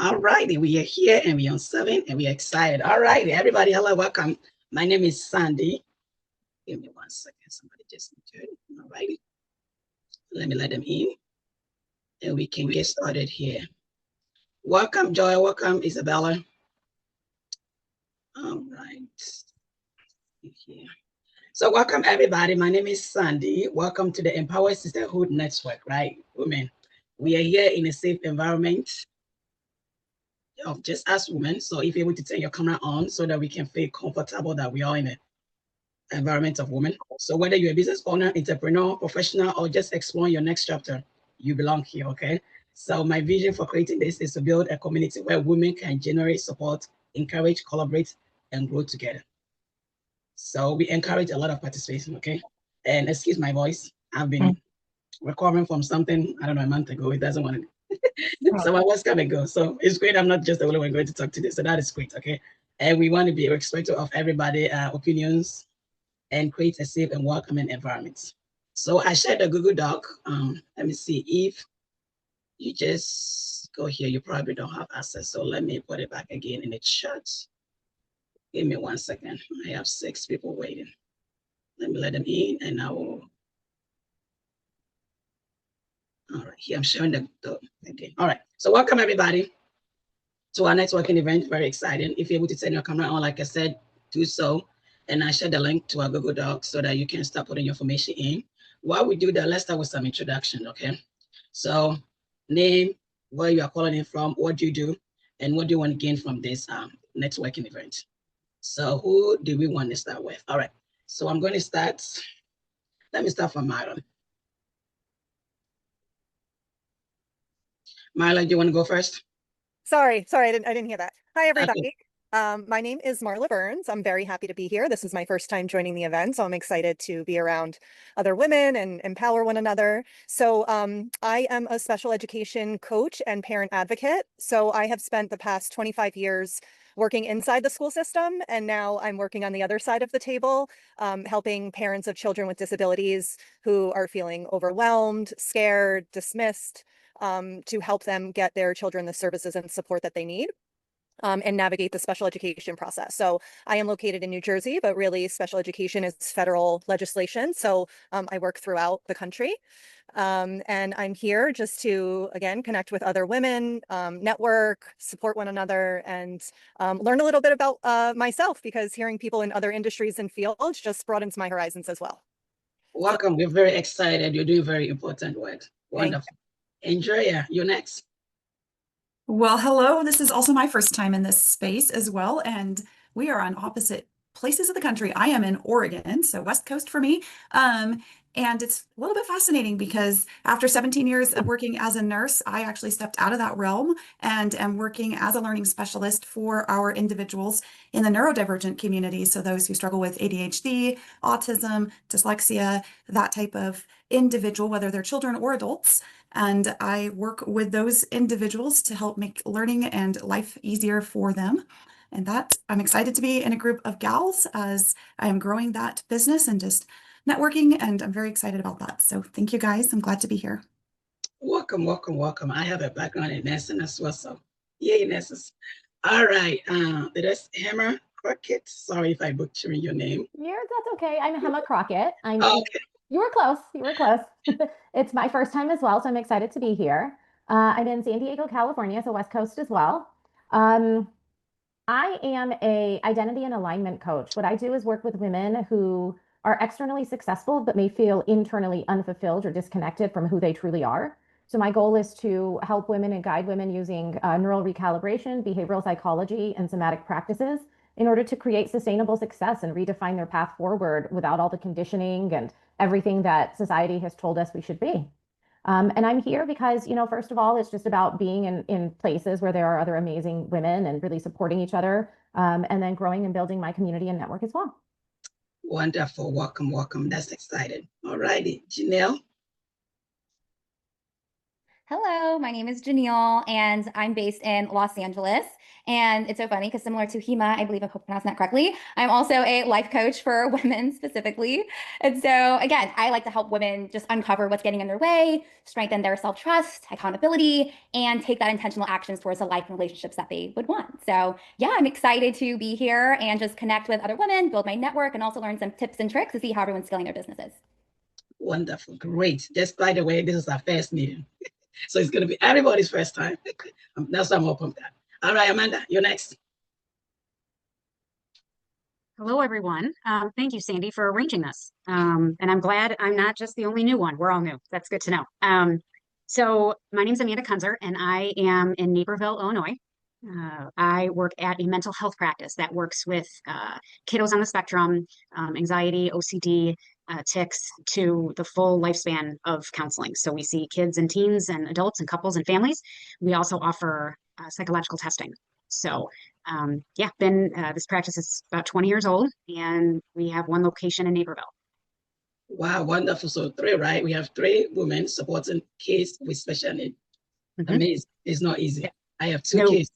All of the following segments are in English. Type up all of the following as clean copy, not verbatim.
All righty, we are here and we're on 7 and we're excited. All righty, everybody, hello, welcome. My name is Sandy. Give me 1 second. Somebody just entered. All righty. Let me let them in and we can get started here. Welcome, Joy. Welcome, Isabella. All right. Here. So welcome, everybody. My name is Sandy. Welcome to the Empowered Sisterhood Network, right? Women, we are here in a safe environment of just us women. So if you're able to turn your camera on so that we can feel comfortable that we are in an environment of women. So whether you're a business owner, entrepreneur, professional, or just exploring your next chapter, you belong here, okay? So my vision for creating this is to build a community where women can generate support, encourage, collaborate, and grow together. So we encourage a lot of participation, okay? And excuse my voice, I've been recovering from something, I don't know, a month ago. It doesn't want to so my voice come and go. So it's great. I'm not just the only one going to talk today. So that is great. Okay. And we want to be respectful of everybody's opinions and create a safe and welcoming environment. So I shared a Google Doc. Let me see if you just go here. You probably don't have access. So let me put it back again in the chat. Give me 1 second. I have 6 people waiting. Let me let them in and I will. All right, here I'm showing the again. All right, so welcome everybody to our networking event. Very exciting. If you're able to turn your camera on, like I said, do so. And I shared the link to our Google Doc so that you can start putting your information in. While we do that, let's start with some introduction, okay? So name, where you are calling in from, what do you do, and what do you want to gain from this networking event? So who do we want to start with? All right, so I'm going to start. Let me start from Myron. Marla, do you want to go first? Sorry, I didn't hear that. Hi, everybody. Okay. My name is Marla Burns. I'm very happy to be here. This is my first time joining the event, so I'm excited to be around other women and empower one another. So I am a special education coach and parent advocate. So I have spent the past 25 years working inside the school system, and now I'm working on the other side of the table, helping parents of children with disabilities who are feeling overwhelmed, scared, dismissed, to help them get their children the services and support that they need. And navigate the special education process. So I am located in New Jersey, but really special education is federal legislation. So I work throughout the country. And I'm here just to, again, connect with other women, network, support one another, and learn a little bit about myself, because hearing people in other industries and fields just broadens my horizons as well. Welcome. We're very excited. You're doing very important work. Wonderful. Andrea, you're next. Well, hello. This is also my first time in this space as well, and we are on opposite places of the country. I am in Oregon, so West Coast for me. And it's a little bit fascinating because after 17 years of working as a nurse, I actually stepped out of that realm and am working as a learning specialist for our individuals in the neurodivergent community. So those who struggle with ADHD, autism, dyslexia, that type of individual, whether they're children or adults. And I work with those individuals to help make learning and life easier for them. And that I'm excited to be in a group of gals as I am growing that business and just networking, and I'm very excited about that. So thank you guys. I'm glad to be here. Welcome, welcome, welcome. I have a background in nursing as well, so yay, nurses. All right, that's Hammer Crockett. Sorry if I butchered your name. That's okay. I'm Hema Crockett. Okay. You were close. You were close. It's my first time as well, so I'm excited to be here. I'm in San Diego, California, so West Coast as well. I am a identity and alignment coach. What I do is work with women who are externally successful, but may feel internally unfulfilled or disconnected from who they truly are. So my goal is to help women and guide women using neural recalibration, behavioral psychology, and somatic practices in order to create sustainable success and redefine their path forward without all the conditioning and everything that society has told us we should be. And I'm here because, first of all, it's just about being in places where there are other amazing women and really supporting each other, and then growing and building my community and network as well. Wonderful. Welcome, welcome. That's exciting. All righty. Janelle. Hello, my name is Janelle, and I'm based in Los Angeles. And it's so funny because similar to Hema, I believe I hope pronouncing that correctly, I'm also a life coach for women specifically. And so again, I like to help women just uncover what's getting in their way, strengthen their self-trust, accountability, and take that intentional actions towards the life and relationships that they would want. So yeah, I'm excited to be here and just connect with other women, build my network, and also learn some tips and tricks to see how everyone's scaling their businesses. Wonderful. Great. Just by the way, this is our first meeting. So it's going to be everybody's first time. That's why I'm up on that. All right, Amanda, you're next. Hello, everyone. Thank you, Sandy, for arranging this. And I'm glad I'm not just the only new one. We're all new. That's good to know. So my name is Amanda Kunzer, and I am in Naperville, Illinois. I work at a mental health practice that works with kiddos on the spectrum, anxiety, OCD, tics, to the full lifespan of counseling. So we see kids and teens and adults and couples and families. We also offer psychological testing. So yeah, this practice is about 20 years old, and we have one location in Naperville. Wow, wonderful. So 3, right? We have 3 women supporting kids with special needs. Amazing. It's not easy. Yeah. I have 2 kids,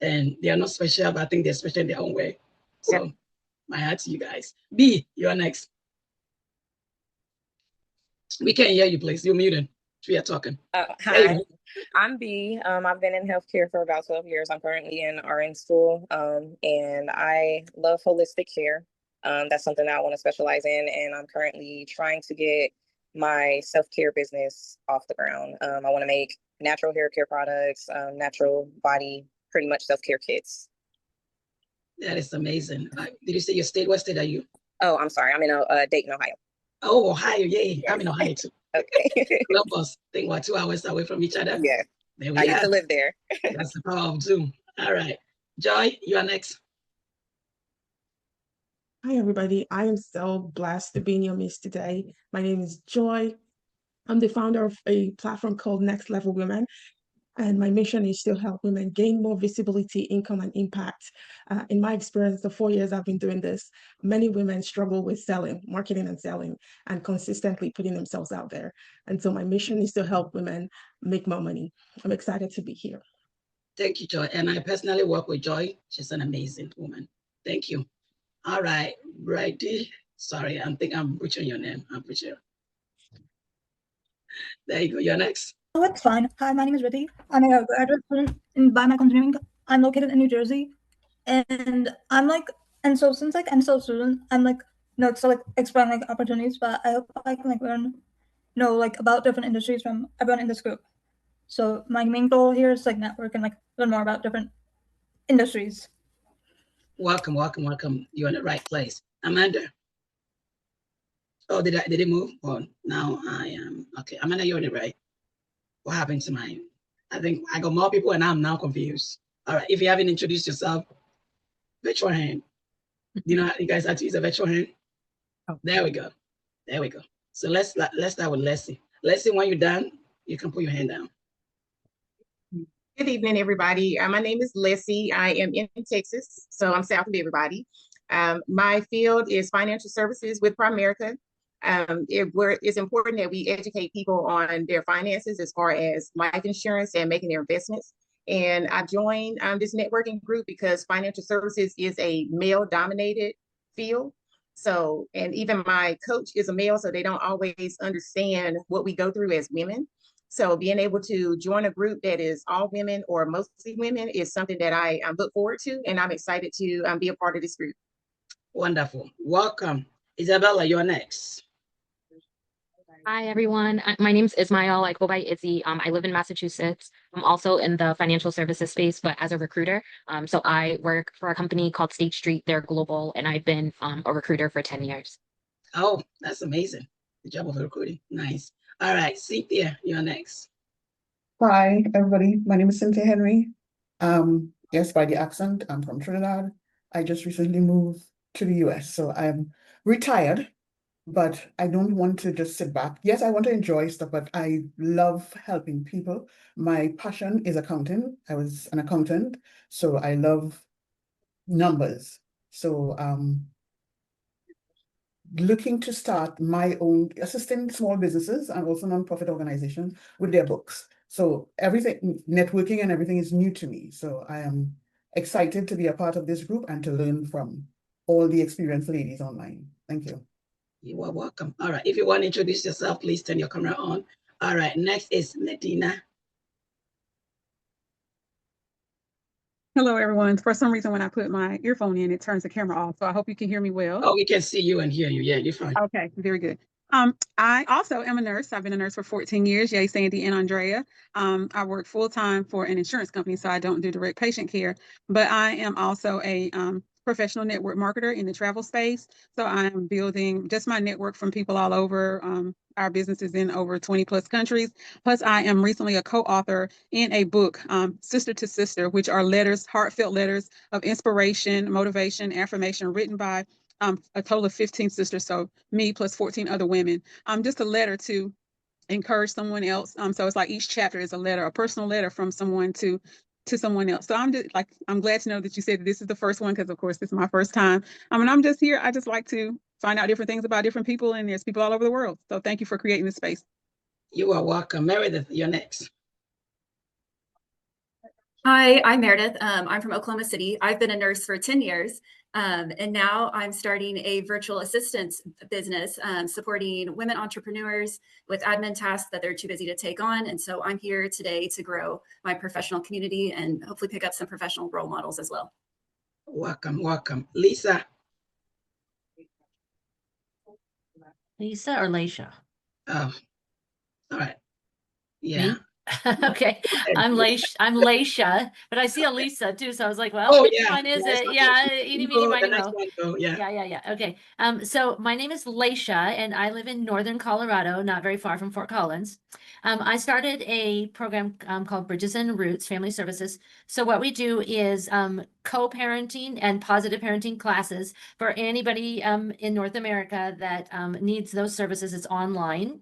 and they are not special, but I think they're special in their own way. So my heart to you guys. B, you're next. We can't hear you, please. You're muted. We are talking. Hi, I'm B. I've been in healthcare for about 12 years. I'm currently in RN school, and I love holistic care. That's something that I want to specialize in, and I'm currently trying to get my self-care business off the ground. I want to make natural hair care products, natural body, pretty much self-care kits. That is amazing. Did you say your state? What state are you? Oh, I'm sorry. I'm in Dayton, Ohio. Oh, Ohio. Yay. Yes. I'm in Ohio too. Okay. Love us. I think we're 2 hours away from each other. Yeah. There we I are. used to live there. That's the power of Zoom. All right. Joy, you are next. Hi, everybody. I am so blessed to be in your midst today. My name is Joy. I'm the founder of a platform called Next Level Women, and my mission is to help women gain more visibility, income, and impact. In my experience, the 4 years I've been doing this, many women struggle with selling, marketing and selling, and consistently putting themselves out there. And so my mission is to help women make more money. I'm excited to be here. Thank you, Joy. And I personally work with Joy. She's an amazing woman. Thank you. All right, Brady. Sorry, I think I'm butchering your name. I'm butchering. There you go. You're next. Oh, it's fine. Hi, my name is Riddhi. I'm a graduate student in biomedical engineering. I'm located in New Jersey, and so since I'm still a student, I'm still exploring opportunities. But I hope I can learn, about different industries from everyone in this group. So my main goal here is network and learn more about different industries. Welcome. You're in the right place, Amanda. Oh, did it move? Oh, now I am okay. Amanda, you're in the right. What happened to mine? I think I got more people and I'm now confused. All right, if you haven't introduced yourself, virtual hand. You know, you guys have to use a virtual hand. Oh. There we go. So let's start with Leslie. Leslie, when you're done, you can put your hand down. Good evening, everybody. My name is Leslie. I am in Texas, so I'm south of everybody. My field is financial services with Primerica. It's important that we educate people on their finances as far as life insurance and making their investments. And I joined this networking group because financial services is a male-dominated field. So, and even my coach is a male, so they don't always understand what we go through as women. So being able to join a group that is all women or mostly women is something that I look forward to, and I'm excited to be a part of this group. Wonderful. Welcome. Isabella, you're next. Hi, everyone. My name's Ismail. I go by Izzy. I live in Massachusetts. I'm also in the financial services space, but as a recruiter. So I work for a company called State Street. They're global, and I've been a recruiter for 10 years. Oh, that's amazing. Good job of recruiting. Nice. All right, Cynthia, you're next. Hi, everybody. My name is Cynthia Henry. Yes, by the accent, I'm from Trinidad. I just recently moved to the US, so I'm retired, but I don't want to just sit back. Yes, I want to enjoy stuff, but I love helping people. My passion is accounting. I was an accountant, so I love numbers. So looking to start my own, assisting small businesses and also nonprofit organizations with their books. So everything, networking and everything is new to me. So I am excited to be a part of this group and to learn from all the experienced ladies online. Thank you. You are welcome. All right. If you want to introduce yourself, please turn your camera on. All right. Next is Medina. Hello, everyone. For some reason, when I put my earphone in, it turns the camera off. So I hope you can hear me well. Oh, we can see you and hear you. Yeah, you're fine. Okay, very good. I also am a nurse. I've been a nurse for 14 years. Yay, Sandy and Andrea. I work full-time for an insurance company, so I don't do direct patient care, but I am also a professional network marketer in the travel space. So I'm building just my network from people all over. Our business is in over 20 plus countries. Plus, I am recently a co-author in a book, Sister to Sister, which are letters, heartfelt letters of inspiration, motivation, affirmation, written by a total of 15 sisters. So me plus 14 other women. Just a letter to encourage someone else. So it's like each chapter is a letter, a personal letter from someone to someone else. So I'm glad to know that you said that this is the first one, because of course this is my first time. And I'm just here. I just like to find out different things about different people, and there's people all over the world. So thank you for creating this space. You are welcome. Meredith, you're next. Hi, I'm Meredith. I'm from Oklahoma City. I've been a nurse for 10 years. And now I'm starting a virtual assistance business, supporting women entrepreneurs with admin tasks that they're too busy to take on. And so I'm here today to grow my professional community and hopefully pick up some professional role models as well. Welcome, welcome. Lisa. Lisa or Leisha? Oh, all right. Yeah. Me? Okay, I'm Leisha, but I see a Lisa too, so I was like, well, Oh, which yeah. one is Nice it? one. Yeah, eeny, meeny, The miny, next mo. one, go. Yeah. Yeah. Okay. So my name is Leisha, and I live in northern Colorado, not very far from Fort Collins. I started a program called Bridges and Roots Family Services. So what we do is co-parenting and positive parenting classes for anybody in North America that needs those services. It's online.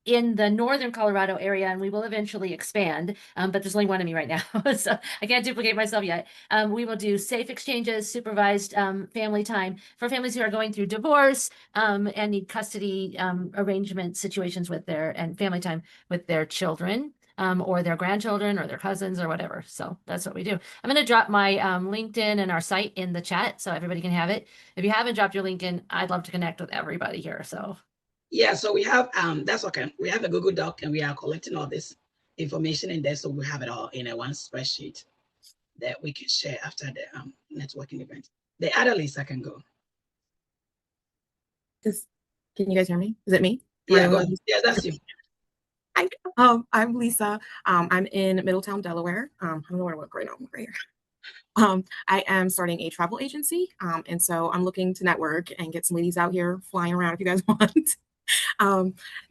In the northern Colorado area, and we will eventually expand, but there's only one of me right now, so I can't duplicate myself yet. We will do safe exchanges, supervised family time for families who are going through divorce and need custody arrangement situations with and family time with their children. Or their grandchildren or their cousins or whatever. So that's what we do. I'm going to drop my LinkedIn and our site in the chat so everybody can have it. If you haven't dropped your LinkedIn, I'd love to connect with everybody here. So yeah, so we have that's okay. We have a Google Doc and we are collecting all this information in there, so we have it all in a one spreadsheet that we can share after the networking event. The other Lisa can go. Can you guys hear me? Is it me? Yeah, go ahead. Yeah, that's you. I'm Lisa. I'm in Middletown, Delaware. I don't know where to look right now. I'm right here. I am starting a travel agency, and so I'm looking to network and get some ladies out here flying around if you guys want.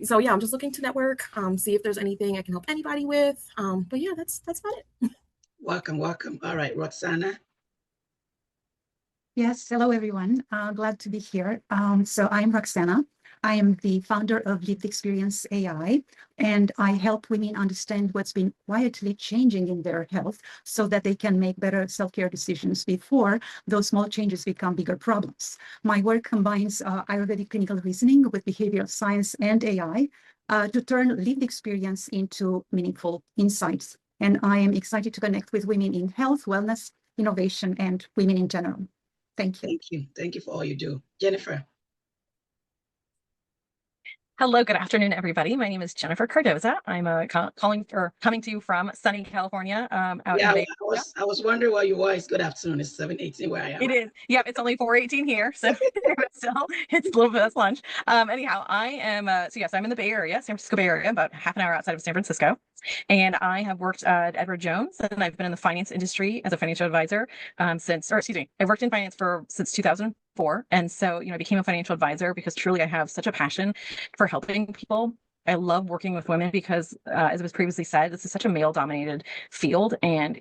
So yeah, I'm just looking to network, see if there's anything I can help anybody with. But yeah, that's about it. Welcome. All right, Roxana. Yes, hello everyone. Glad to be here. So I'm Roxana. I am the founder of Lived Experience AI, and I help women understand what's been quietly changing in their health so that they can make better self-care decisions before those small changes become bigger problems. My work combines Ayurvedic clinical reasoning with behavioral science and AI to turn lived experience into meaningful insights. And I am excited to connect with women in health, wellness, innovation, and women in general. Thank you. Thank you for all you do. Jennifer. Hello, good afternoon, everybody. My name is Jennifer Cardoza. I'm coming to you from sunny California. Out in Bay. I was wondering where you were. It's good afternoon. It's 7:18 where I am. It is. Yeah, it's only 4:18 here, so still it's a little bit of lunch. Anyhow, I am. So yes, I'm in the Bay Area, San Francisco Bay Area, about half an hour outside of San Francisco. And I have worked at Edward Jones, and I've been in the finance industry as a financial advisor I've worked in finance since 2004. And so, I became a financial advisor because truly I have such a passion for helping people. I love working with women because, as was previously said, this is such a male-dominated field. And,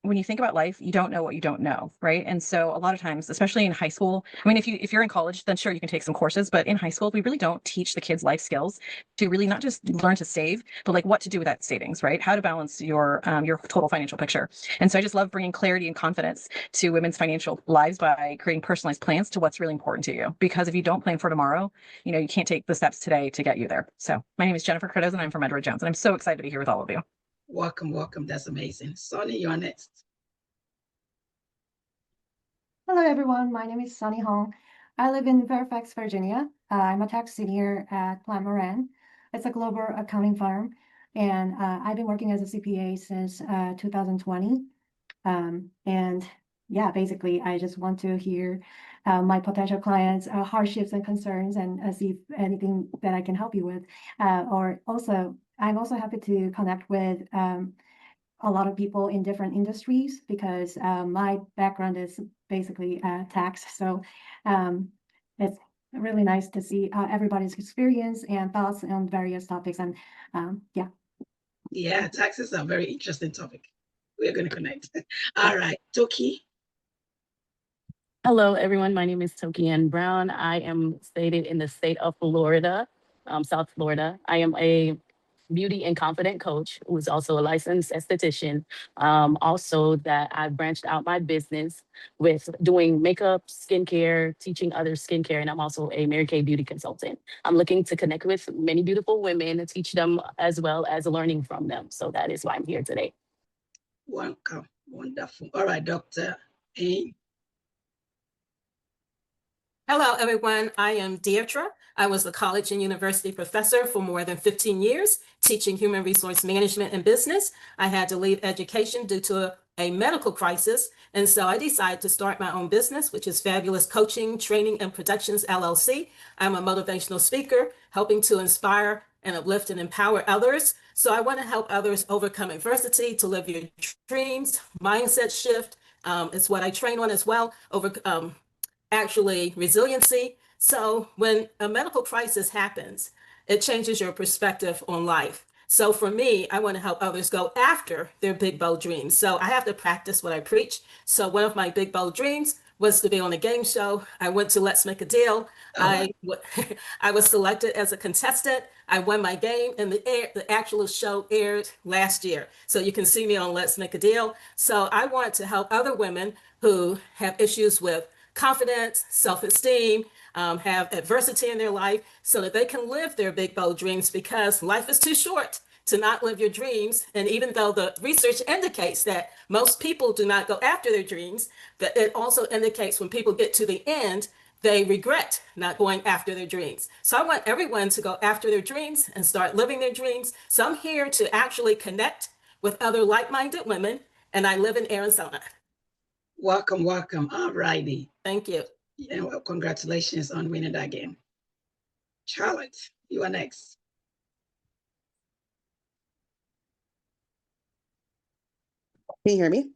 when you think about life, you don't know what you don't know, right? And so a lot of times, especially in high school, I mean, if you're in college, then sure you can take some courses, but in high school, we really don't teach the kids life skills to really not just learn to save, but like what to do with that savings, right? How to balance your total financial picture. And so I just love bringing clarity and confidence to women's financial lives by creating personalized plans to what's really important to you. Because if you don't plan for tomorrow, you know, you can't take the steps today to get you there. So my name is Jennifer Critters and I'm from Edward Jones, and I'm so excited to be here with all of you. Welcome, welcome. That's amazing. Sonny, you're next. Hello, everyone. My name is Sunny Hong. I live in Fairfax, Virginia. I'm a tax senior at Plant Moran. It's a global accounting firm, and I've been working as a CPA since 2020. And yeah, basically, I just want to hear my potential clients' hardships and concerns and see if anything that I can help you with. Or also, I'm also happy to connect with a lot of people in different industries because my background is basically tax. So it's really nice to see everybody's experience and thoughts on various topics. And yeah. Yeah, taxes are a very interesting topic. We're going to connect. All right, Toki. Hello, everyone. My name is Toki Ann Brown. I am stated in the state of Florida, South Florida. I am a beauty and confident coach who is also a licensed esthetician. Also that I've branched out my business with doing makeup, skincare, teaching others skincare, and I'm also a Mary Kay beauty consultant. I'm looking to connect with many beautiful women and teach them as well as learning from them. So that is why I'm here today. Welcome. Wonderful. All right, Dr. A. Hello, everyone. I am Deirdre. I was a college and university professor for more than 15 years, teaching human resource management and business. I had to leave education due to a medical crisis, and so I decided to start my own business, which is Fabulous Coaching, Training, and Productions, LLC. I'm a motivational speaker, helping to inspire and uplift and empower others. So I want to help others overcome adversity to live your dreams, mindset shift. It's what I train on as well, actually resiliency. So when a medical crisis happens, it changes your perspective on life. So for me, I want to help others go after their big, bold dreams. So I have to practice what I preach. So one of my big, bold dreams was to be on a game show. I went to Let's Make a Deal. I was selected as a contestant. I won my game, and the actual show aired last year. So you can see me on Let's Make a Deal. So I want to help other women who have issues with confidence, self-esteem, have adversity in their life so that they can live their big, bold dreams, because life is too short to not live your dreams. And even though the research indicates that most people do not go after their dreams, that it also indicates when people get to the end, they regret not going after their dreams. So I want everyone to go after their dreams and start living their dreams. So I'm here to actually connect with other like-minded women, and I live in Arizona. Welcome, welcome. All righty. Thank you. Yeah, well, congratulations on winning that game. Charlotte, you are next. Can you hear me?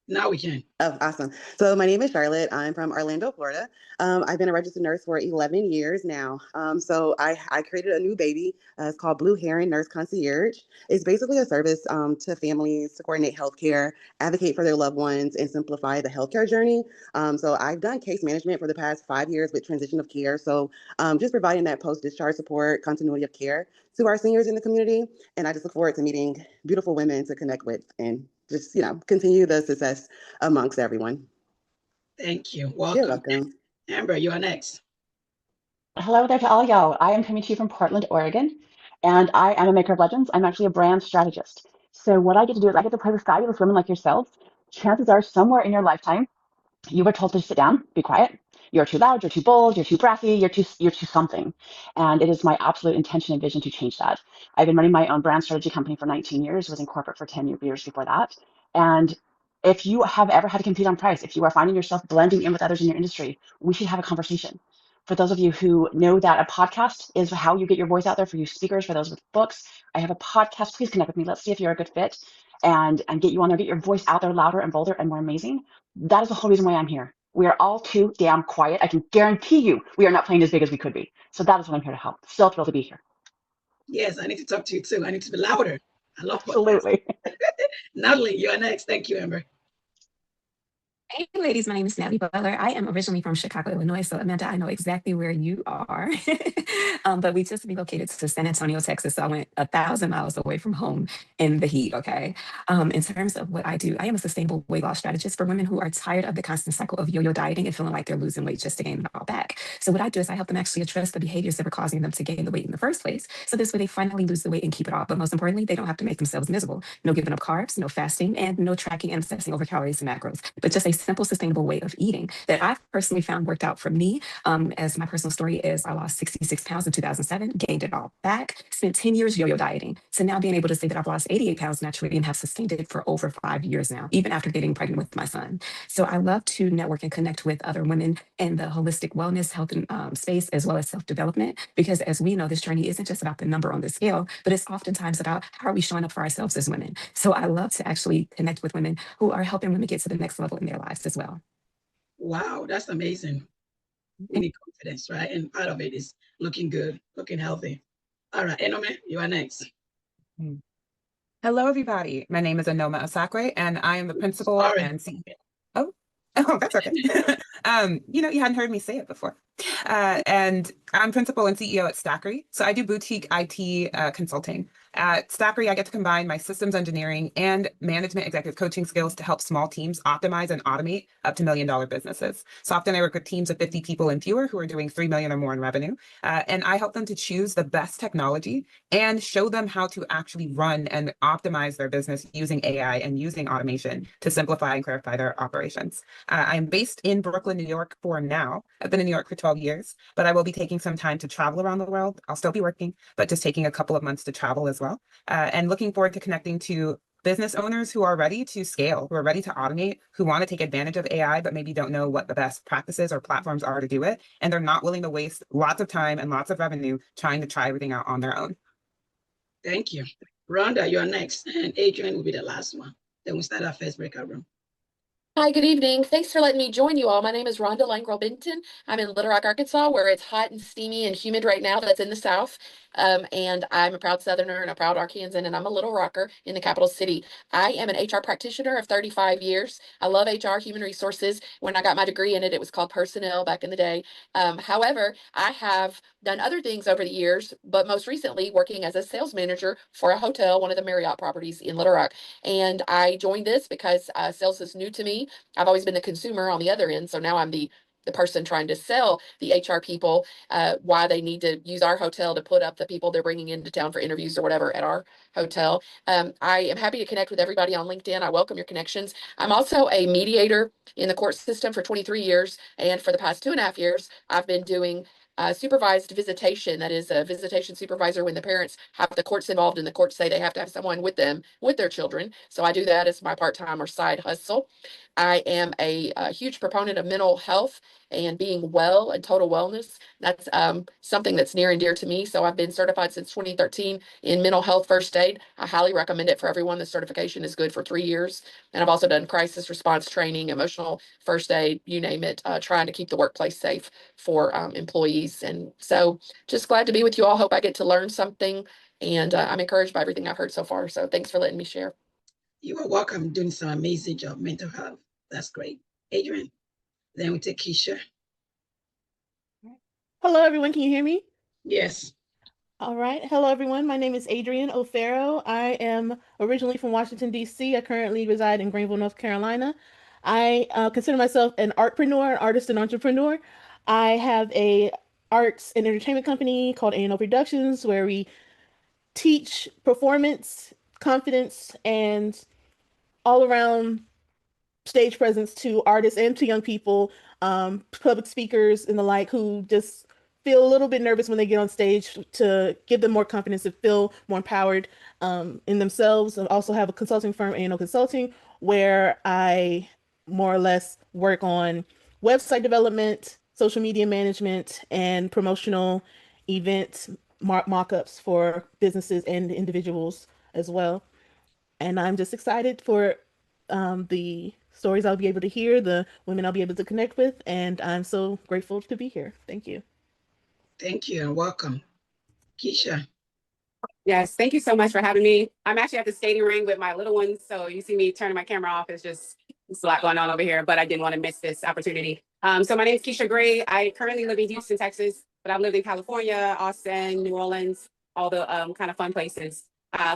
Now we can. Oh, awesome. So my name is Charlotte. I'm from Orlando, Florida. I've been a registered nurse for 11 years now. So I created a new baby. It's called Blue Heron Nurse Concierge. It's basically a service to families to coordinate healthcare, advocate for their loved ones, and simplify the healthcare journey. So I've done case management for the past 5 years with transition of care. So just providing that post-discharge support, continuity of care to our seniors in the community. And I just look forward to meeting beautiful women to connect with and just, continue the success amongst everyone. Thank you. Welcome. You're welcome. Amber, you are next. Hello there to all y'all. I am coming to you from Portland, Oregon, and I am a maker of legends. I'm actually a brand strategist. So what I get to do is I get to play with fabulous women like yourselves. Chances are somewhere in your lifetime, you were told to sit down, be quiet. You're too loud, you're too bold, you're too brassy, you're too something. And it is my absolute intention and vision to change that. I've been running my own brand strategy company for 19 years, was in corporate for 10 years before that. And if you have ever had to compete on price, if you are finding yourself blending in with others in your industry, we should have a conversation. For those of you who know that a podcast is how you get your voice out there, for you speakers, for those with books, I have a podcast. Please connect with me. Let's see if you're a good fit and get you on there, get your voice out there louder and bolder and more amazing. That is the whole reason why I'm here. We are all too damn quiet. I can guarantee you we are not playing as big as we could be. So that is what I'm here to help. Still thrilled to be here. Yes, I need to talk to you too. I need to be louder. I love Absolutely. Natalie, you are next. Thank you, Amber. Hey, ladies, my name is Natalie Butler. I am originally from Chicago, Illinois. So, Amanda, I know exactly where you are. But we just relocated to San Antonio, Texas. So, I went 1,000 miles away from home in the heat. Okay. In terms of what I do, I am a sustainable weight loss strategist for women who are tired of the constant cycle of yo yo dieting and feeling like they're losing weight just to gain it all back. So, what I do is I help them actually address the behaviors that were causing them to gain the weight in the first place. So, this way they finally lose the weight and keep it off. But most importantly, they don't have to make themselves miserable. No giving up carbs, no fasting, and no tracking and obsessing over calories and macros, but just a simple, sustainable way of eating that I've personally found worked out for me. As my personal story is, I lost 66 pounds in 2007, gained it all back, spent 10 years yo-yo dieting. So now being able to say that I've lost 88 pounds naturally and have sustained it for over 5 years now, even after getting pregnant with my son. So I love to network and connect with other women in the holistic wellness, health, and space, as well as self-development, because as we know, this journey isn't just about the number on the scale, but it's oftentimes about how are we showing up for ourselves as women. So I love to actually connect with women who are helping women get to the next level in their lives as well. Wow, that's amazing. We need confidence, right? And part of it is looking good, looking healthy. All right, Enome, you are next. Hello, everybody. My name is Anoma Asakwe, and I am the principal and CEO. Oh, that's okay. You hadn't heard me say it before. And I'm principal and CEO at Stackery. So I do boutique IT consulting. At Stackery, I get to combine my systems engineering and management executive coaching skills to help small teams optimize and automate up to $1 million businesses. So often I work with teams of 50 people and fewer who are doing 3 million or more in revenue. And I help them to choose the best technology and show them how to actually run and optimize their business using AI and using automation to simplify and clarify their operations. I'm based in Brooklyn, New York for now. I've been in New York for 12 years, but I will be taking some time to travel around the world. I'll still be working, but just taking a couple of months to travel as well. And looking forward to connecting to business owners who are ready to scale, who are ready to automate, who want to take advantage of AI, but maybe don't know what the best practices or platforms are to do it. And they're not willing to waste lots of time and lots of revenue trying to try everything out on their own. Thank you. Rhonda, you're next. And Adrian will be the last one. Then we'll start our first breakout room. Hi, good evening. Thanks for letting me join you all. My name is Rhonda Langro-Benton. I'm in Little Rock, Arkansas, where it's hot and steamy and humid right now. That's in the South. And I'm a proud Southerner and a proud Arkansan, and I'm a Little Rocker in the capital city. I am an HR practitioner of 35 years. I love HR, human resources. When I got my degree in it, it was called personnel back in the day. However, I have done other things over the years, but most recently working as a sales manager for a hotel, one of the Marriott properties in Little Rock. And I joined this because sales is new to me. I've always been the consumer on the other end. So now I'm the person trying to sell the HR people why they need to use our hotel to put up the people they're bringing into town for interviews or whatever at our hotel. I am happy to connect with everybody on LinkedIn. I welcome your connections. I'm also a mediator in the court system for 23 years. And for the past 2.5 years, I've been doing supervised visitation. That is a visitation supervisor when the parents have the courts involved and the courts say they have to have someone with them, with their children. So I do that as my part-time or side hustle. I am a huge proponent of mental health and being well and total wellness. That's something that's near and dear to me. So I've been certified since 2013 in mental health first aid. I highly recommend it for everyone. The certification is good for 3 years. And I've also done crisis response training, emotional first aid, you name it, trying to keep the workplace safe for employees. And so just glad to be with you all. Hope I get to learn something. And I'm encouraged by everything I've heard so far. So thanks for letting me share. You are welcome, doing some amazing job, mental health. That's great. Adrian, then we take Keisha. Hello, everyone. Can you hear me? Yes. All right. Hello, everyone. My name is Adrian O'Farrell. I am originally from Washington, D.C. I currently reside in Greenville, North Carolina. I consider myself an artpreneur, an artist and entrepreneur. I have a arts and entertainment company called A&O Productions, where we teach performance, confidence, and all around stage presence to artists and to young people, public speakers and the like, who just feel a little bit nervous when they get on stage, to give them more confidence and feel more empowered in themselves. I also have a consulting firm, A&O Consulting, where I more or less work on website development, social media management, and promotional event mock-ups for businesses and individuals as well. And I'm just excited for the stories I'll be able to hear, the women I'll be able to connect with, and I'm so grateful to be here. Thank you. Thank you and welcome. Keisha. Yes, thank you so much for having me. I'm actually at the skating ring with my little ones, so you see me turning my camera off. It's just There's a lot going on over here, but I didn't want to miss this opportunity. So my name is Keisha Gray. I currently live in Houston, Texas, but I've lived in California, Austin, New Orleans, all the kind of fun places.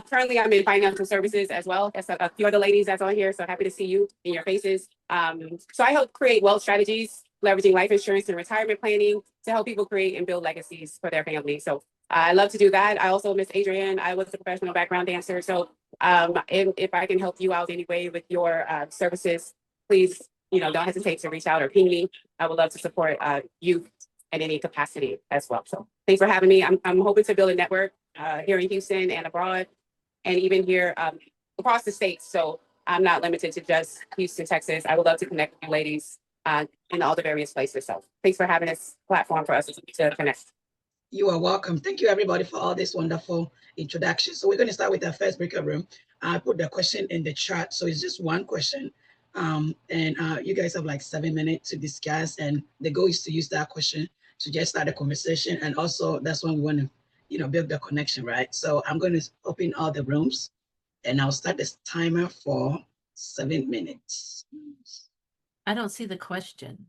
Currently, I'm in financial services as well. That's a few of the ladies that's on here, so happy to see you in your faces. So I help create wealth strategies, leveraging life insurance and retirement planning to help people create and build legacies for their family. So I love to do that. I also miss Adrian. I was a professional background dancer. So if I can help you out any way with your services, please, don't hesitate to reach out or ping me. I would love to support you in any capacity as well. So thanks for having me. I'm hoping to build a network here in Houston and abroad, and even here across the states. So I'm not limited to just Houston, Texas. I would love to connect with you ladies in all the various places. So thanks for having this platform for us to connect. You are welcome. Thank you, everybody, for all this wonderful introduction. So we're going to start with our first breakout room. I put the question in the chat, so it's just one question. And you guys have like 7 minutes to discuss, and the goal is to use that question to just start a conversation. And also, that's when we want to, build the connection, right? So I'm going to open all the rooms, and I'll start this timer for 7 minutes. I don't see the question.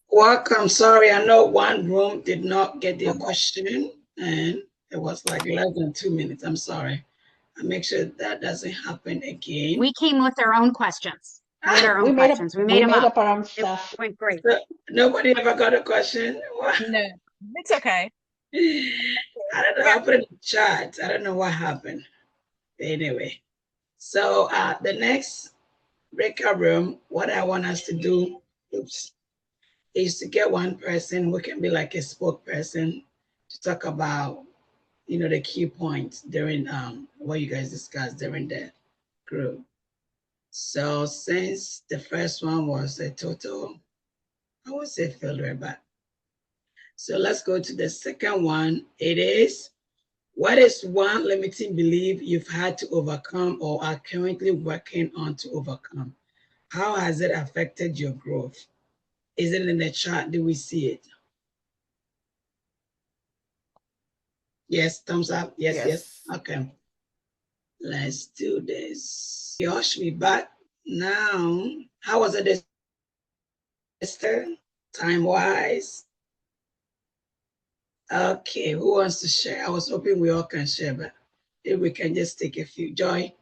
Welcome. Sorry, I know one room did not get their question, and it was like less than 2 minutes. I'm sorry. I'll make sure that doesn't happen again. We came with our own questions. We had our own questions. We made them up. Our own stuff. It went great. Nobody ever got a question? No, it's okay. I don't know. I put it in the chat. I don't know what happened. Anyway, so the next breakout room, what I want us to do, is to get one person who can be like a spokesperson to talk about, the key points during what you guys discussed during the group. So since the first one was a total, I would say failure, but so let's go to the second one. It is, what is one limiting belief you've had to overcome or are currently working on to overcome? How has it affected your growth? Is it in the chat? Do we see it? Yes, thumbs up. Yes. Okay. Let's do this. Josh, we back now. How was it, Esther? Time-wise? Okay, who wants to share? I was hoping we all can share, but if we can just take a few. Joy?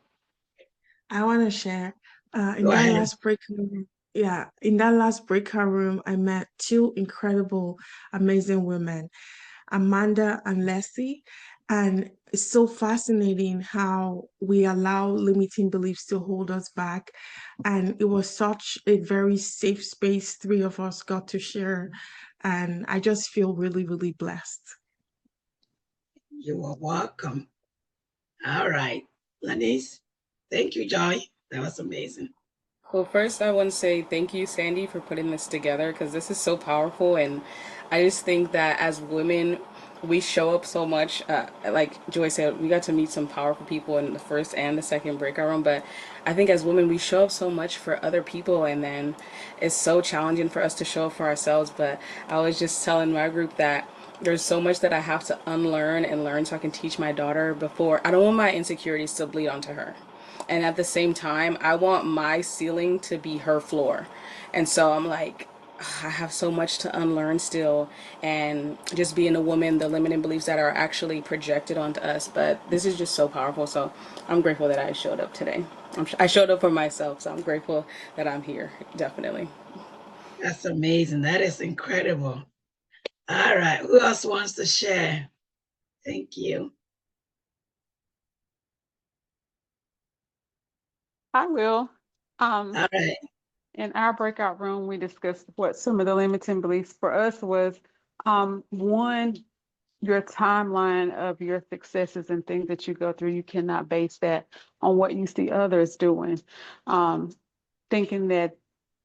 I want to share. In that last breakout room, I met two incredible, amazing women, Amanda and Leslie. And it's so fascinating how we allow limiting beliefs to hold us back. And it was such a very safe space. 3 of us got to share. And I just feel really, really blessed. You are welcome. All right, Lanice. Thank you, Joy. That was amazing. Well, first I want to say thank you, Sandy, for putting this together, because this is so powerful. And I just think that as women, we show up so much. Like Joy said, we got to meet some powerful people in the first and the second breakout room. But I think as women, we show up so much for other people, and then it's so challenging for us to show up for ourselves. But I was just telling my group that there's so much that I have to unlearn and learn so I can teach my daughter before. I don't want my insecurities to bleed onto her. And at the same time, I want my ceiling to be her floor. And so I'm like, I have so much to unlearn still, and just being a woman, the limiting beliefs that are actually projected onto us. But this is just so powerful. So I'm grateful that I showed up today. I showed up for myself, so I'm grateful that I'm here, definitely. That's amazing. That is incredible. All right, who else wants to share? Thank you. I will. All right. In our breakout room, we discussed what some of the limiting beliefs for us was. One, your timeline of your successes and things that you go through, you cannot base that on what you see others doing, thinking that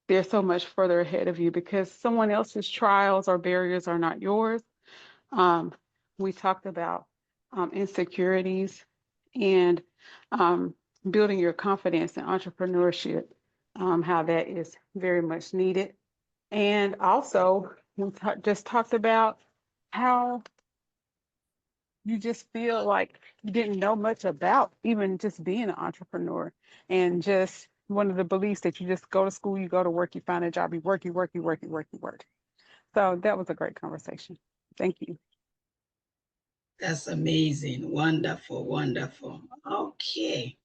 they're so much further ahead of you because someone else's trials or barriers are not yours. We talked about insecurities and building your confidence in entrepreneurship, how that is very much needed. And also, we just talked about how you just feel like you didn't know much about even just being an entrepreneur, and just one of the beliefs that you just go to school, you go to work, you find a job, you work, you work, you work, you work, you work. So that was a great conversation. Thank you. That's amazing. Wonderful, wonderful. Okay.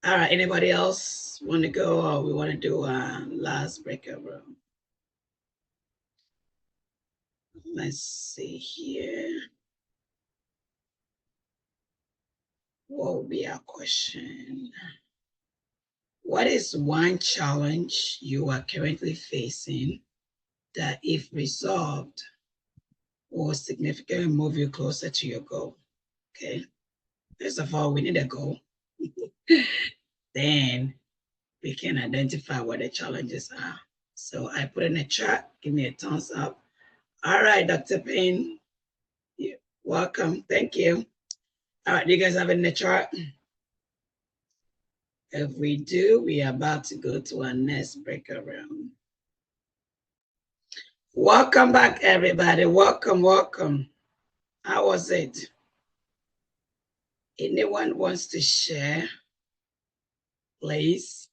All right. Anybody else want to go, or we want to do a last breakout room? Let's see here. What would be our question? What is one challenge you are currently facing that, if resolved, will significantly move you closer to your goal? Okay. First of all, we need a goal. Then we can identify what the challenges are. So I put in a chat. Give me a thumbs up. All right, Dr. Payne. Welcome. Thank you. All right, do you guys have it in the chart? If we do, we are about to go to our next breakout room. Welcome back, everybody. Welcome, welcome. How was it? Anyone wants to share, please?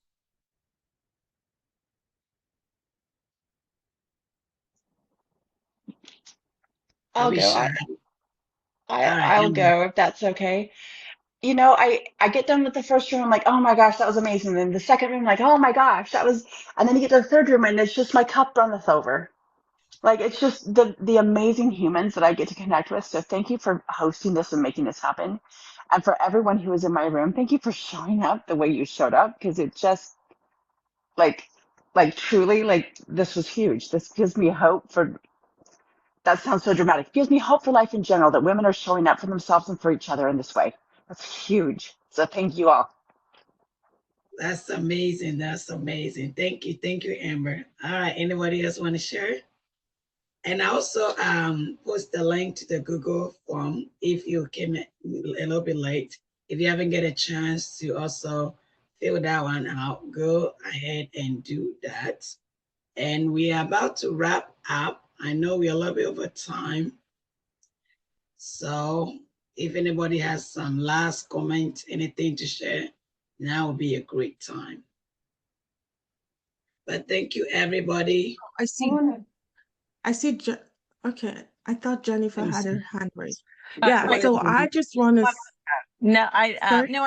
I'll go. Shy? All right, I'll Emma. go if that's okay. You know, I get done with the first room, I'm like, oh my gosh, that was amazing. Then the second room, like, oh my gosh, that was, and then you get to the third room and it's just my cup runneth over. Like, it's just the amazing humans that I get to connect with. So thank you for hosting this and making this happen. And for everyone who was in my room, thank you for showing up the way you showed up, because it just like truly, like, this was huge. This gives me hope for, that sounds so dramatic. It gives me hope for life in general, that women are showing up for themselves and for each other in this way. That's huge. So thank you all. That's amazing. That's amazing. Thank you. Thank you, Amber. All right. Anybody else want to share? And I also post the link to the Google form if you came a little bit late. If you haven't get a chance to also fill that one out, go ahead and do that. And we are about to wrap up. I know we're a little bit over time. So if anybody has some last comment, anything to share, now would be a great time. But thank you, everybody. I see. Okay, I thought Jennifer had her hand raised. Yeah, Wait, so I just want to. No, Sorry? no,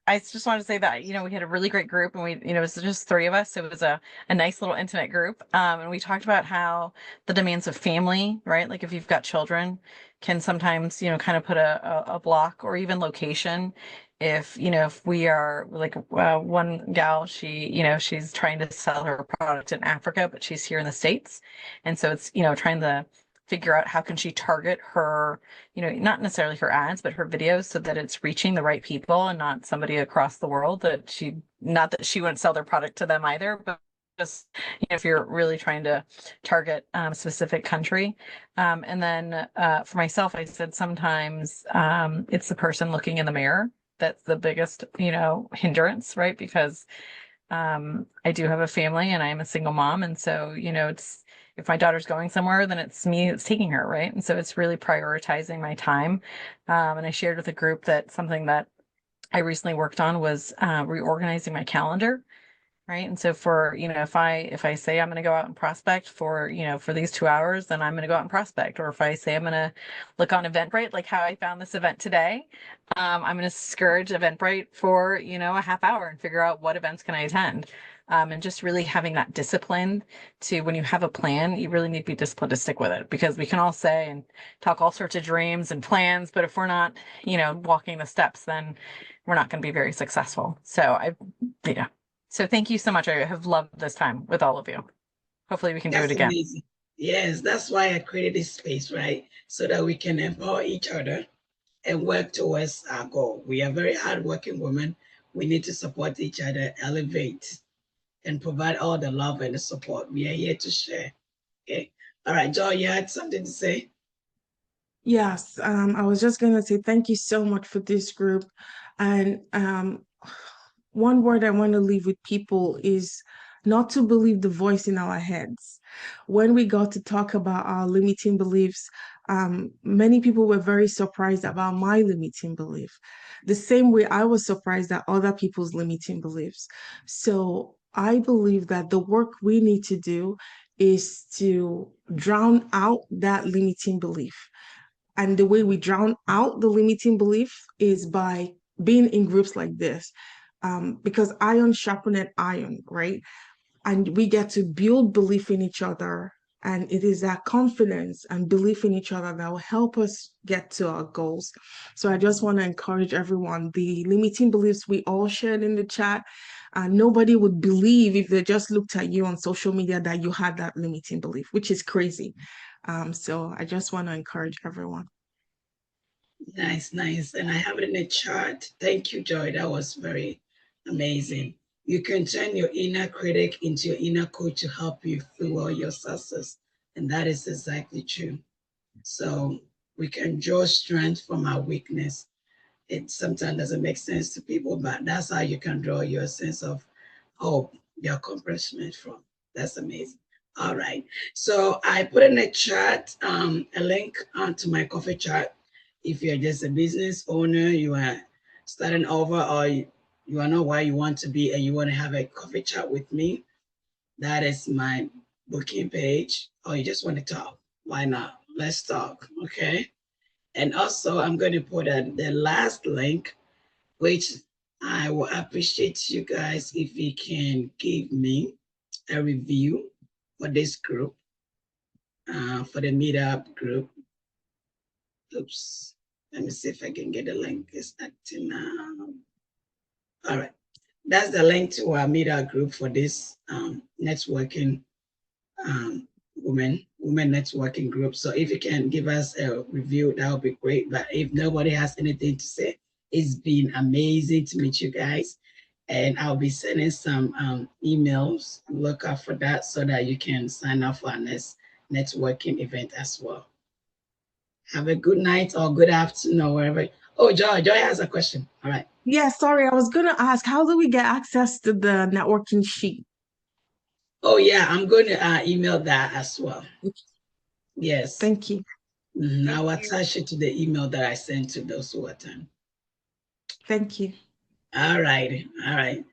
I just wanted to say that, you know, we had a really great group, and we, you know, it was just three of us. It was a nice little intimate group. And we talked about how the demands of family, right? Like if you've got children, can sometimes, you know, kind of put a block, or even location. If, you know, if we are like, one gal, she, you know, she's trying to sell her product in Africa, but she's here in the States. And so it's, you know, trying to figure out how can she target her, you know, not necessarily her ads, but her videos, so that it's reaching the right people and not somebody across the world, that she, not that she wouldn't sell their product to them either, but just, you know, if you're really trying to target a specific country. And then for myself, I said sometimes it's the person looking in the mirror that's the biggest, you know, hindrance, right? Because I do have a family and I am a single mom. And so, you know, it's, if my daughter's going somewhere, then it's me that's taking her, right? And so it's really prioritizing my time. And I shared with a group that something that I recently worked on was reorganizing my calendar. Right. And so for, you know, if I say I'm going to go out and prospect for, you know, for these 2 hours, then I'm going to go out and prospect. Or if I say I'm going to look on Eventbrite, like how I found this event today, I'm going to scourge Eventbrite for, you know, a half hour and figure out what events can I attend. And just really having that discipline to, when you have a plan, you really need to be disciplined to stick with it, because we can all say and talk all sorts of dreams and plans, but if we're not, you know, walking the steps, then we're not going to be very successful. So yeah. So thank you so much. I have loved this time with all of you. Hopefully we can do it again. Amazing. Yes, that's why I created this space, right? So that we can empower each other and work towards our goal. We are very hardworking women. We need to support each other, elevate, and provide all the love and the support. We are here to share. Okay. All right, Joy, you had something to say? Yes, I was just going to say thank you so much for this group. And one word I want to leave with people is not to believe the voice in our heads. When we got to talk about our limiting beliefs, many people were very surprised about my limiting belief, the same way I was surprised at other people's limiting beliefs. So I believe that the work we need to do is to drown out that limiting belief. And the way we drown out the limiting belief is by being in groups like this, because iron sharpened iron, right? And we get to build belief in each other. And it is that confidence and belief in each other that will help us get to our goals. So I just want to encourage everyone, the limiting beliefs we all shared in the chat, nobody would believe if they just looked at you on social media that you had that limiting belief, which is crazy. So I just want to encourage everyone. Nice, nice. And I have it in the chart. Thank you, Joy. That was very amazing. You can turn your inner critic into your inner coach to help you fuel your success. And that is exactly true. So we can draw strength from our weakness. It sometimes doesn't make sense to people, but that's how you can draw your sense of hope, your accomplishment from. That's amazing. All right. So I put in the chat a link to my coffee chat. If you're just a business owner, you are starting over, or you are not where you want to be and you want to have a coffee chat with me, that is my booking page. Or you just want to talk, why not? Let's talk, okay? And also, I'm going to put the last link, which I will appreciate you guys if you can give me a review for this group, for the meetup group. Oops, let me see if I can get the link. It's acting now. All right, that's the link to our meetup group for this networking women networking group. So if you can give us a review, that would be great. But if nobody has anything to say, it's been amazing to meet you guys. And I'll be sending some emails. Look out for that so that you can sign up for our next networking event as well. Have a good night or good afternoon or wherever. Oh, Joy has a question. All right. Yeah, sorry, I was going to ask, how do we get access to the networking sheet? Oh, yeah, I'm going to email that as well. Yes. Thank you. I'll attach it to the email that I sent to those who attend. Thank you. All right. All right.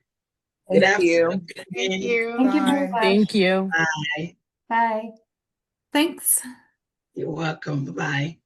Good afternoon. Thank you. Thank you very much. Thank you. Bye. Bye. Thanks. You're welcome. Bye-bye.